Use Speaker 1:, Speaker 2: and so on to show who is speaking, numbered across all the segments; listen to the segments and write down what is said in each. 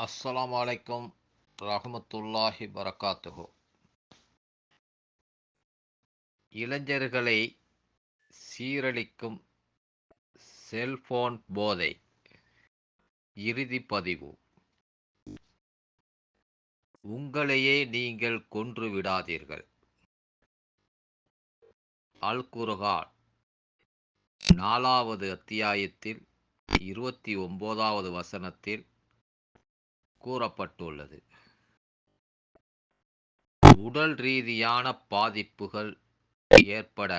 Speaker 1: அஸ்ஸலாமு அலைக்கும் ரஹ்மத்துல்லாஹி வரகாத்துஹு. இளைஞர்களை சீரழிக்கும் செல்போன் போதை. இறுதி பதிவு. உங்களையே நீங்கள் கொன்று விடாதீர்கள். அல் குர்ஆன் 4வது அத்தியாயத்தில் 29வது வசனத்தில் கூறப்பட்டுள்ளது. உடல் ரீதியான பாதிப்புகள் ஏற்பட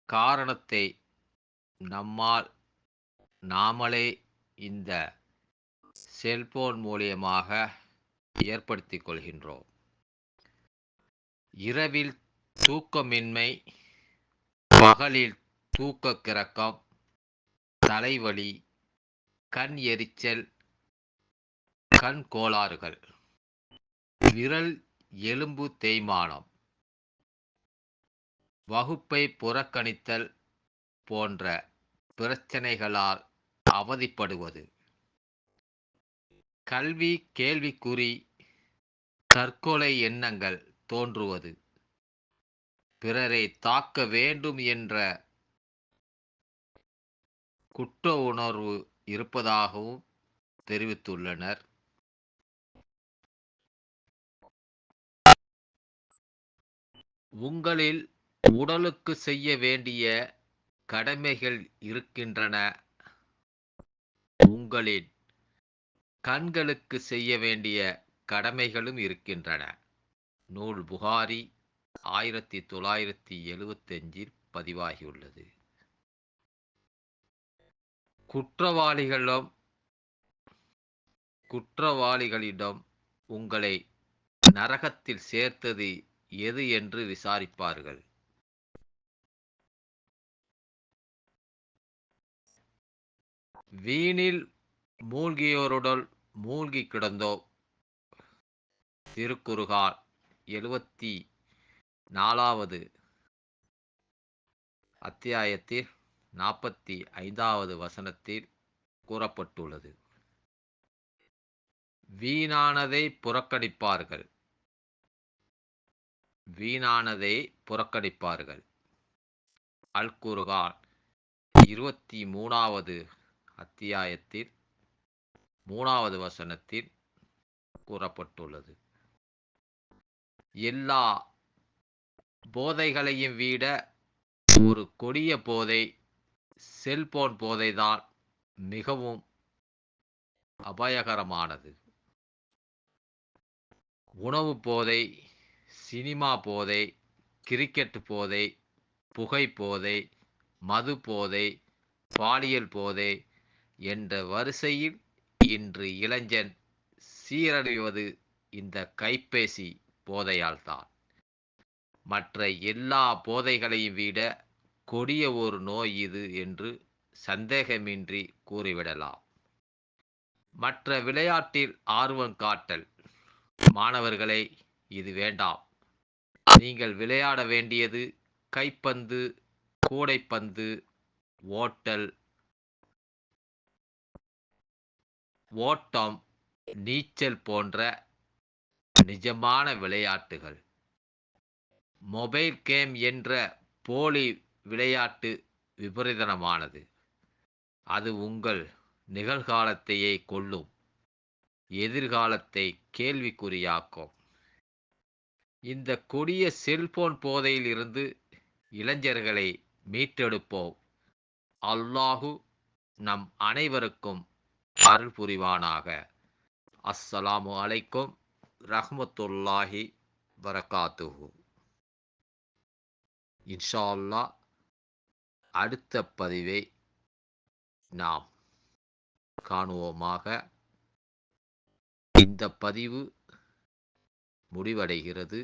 Speaker 1: காரணத்தை நாமளே இந்த செல்போன் மூலியமாக ஏற்படுத்திக் கொள்கின்றோம். இரவில் தூக்கமின்மை, பகலில் தூக்க கிறக்கம், தலைவலி, கண் எரிச்சல், கண் கோளாறுகள், விரல் எலும்பு தேய்மானம், வகுப்பை புறக்கணித்தல் போன்ற பிரச்சனைகளால் அவதிப்படுவது, கல்வி கேள்விக்குறி, தற்கொலை எண்ணங்கள் தோன்றுவது, பிறரை தாக்க வேண்டும் என்ற குற்ற உணர்வு இருப்பதாகவும் தெரிவித்துள்ளனர். உங்களில் உடலுக்கு செய்ய வேண்டிய கடமைகள் இருக்கின்றன. உங்களின் கண்களுக்கு செய்ய வேண்டிய கடமைகளும் இருக்கின்றன. நூல் புகாரி 1975 பதிவாகியுள்ளது. குற்றவாளிகளிடம் உங்களை நரகத்தில் சேர்த்தது எது என்று விசாரிப்பார்கள். வீணில் மூழ்கியோருடன் மூழ்கி கிடந்தோம். திருக்குர்ஆன் 74வது அத்தியாயத்தில் 45வது வசனத்தில் கூறப்பட்டுள்ளது. வீணானதை புறக்கணிப்பார்கள். அல் குர்ஆன் 23வது அத்தியாயத்தில் 3வது வசனத்தில் கூறப்பட்டுள்ளது. எல்லா போதைகளையும் விட ஒரு கொடிய போதை செல்போன் போதைதான். மிகவும் அபாயகரமானது. உணவு போதை, சினிமா போதை, கிரிக்கெட் போதை, புகை போதை, மது போதை, பாலியல் போதை என்ற வரிசையில் இன்று இளைஞன் சீரழிவது இந்த கைபேசி போதையால்தான். மற்ற எல்லா போதைகளையும் விட கொடிய ஒரு நோய் இது என்று சந்தேகமின்றி கூறிவிடலாம். மற்ற விளையாட்டில் ஆர்வம் காட்டல். மாணவர்களே, இது வேண்டாம். நீங்கள் விளையாட வேண்டியது கைப்பந்து, கூடைப்பந்து, ஓட்டம், நீச்சல் போன்ற நிஜமான விளையாட்டுகள். மொபைல் கேம் என்ற போலி விளையாட்டு விபரீதமானது. அது உங்கள் நிகழ்காலத்தையே கொல்லும், எதிர்காலத்தை கேள்விக்குறியாக்கும். இந்த கொடிய செல்போன் போதையில் இருந்து இளைஞர்களை மீட்டெடுப்போம். அல்லாஹு நம் அனைவருக்கும் அருள் புரிவானாக. அஸ்ஸலாமு அலைக்கும் ரஹ்மத்துல்லாஹி வரகாத்துஹு. இன்ஷா அல்லாஹ் அடுத்த பதிவை நாம் காணுவோமாக. இந்த பதிவு முடிவடைகிறது.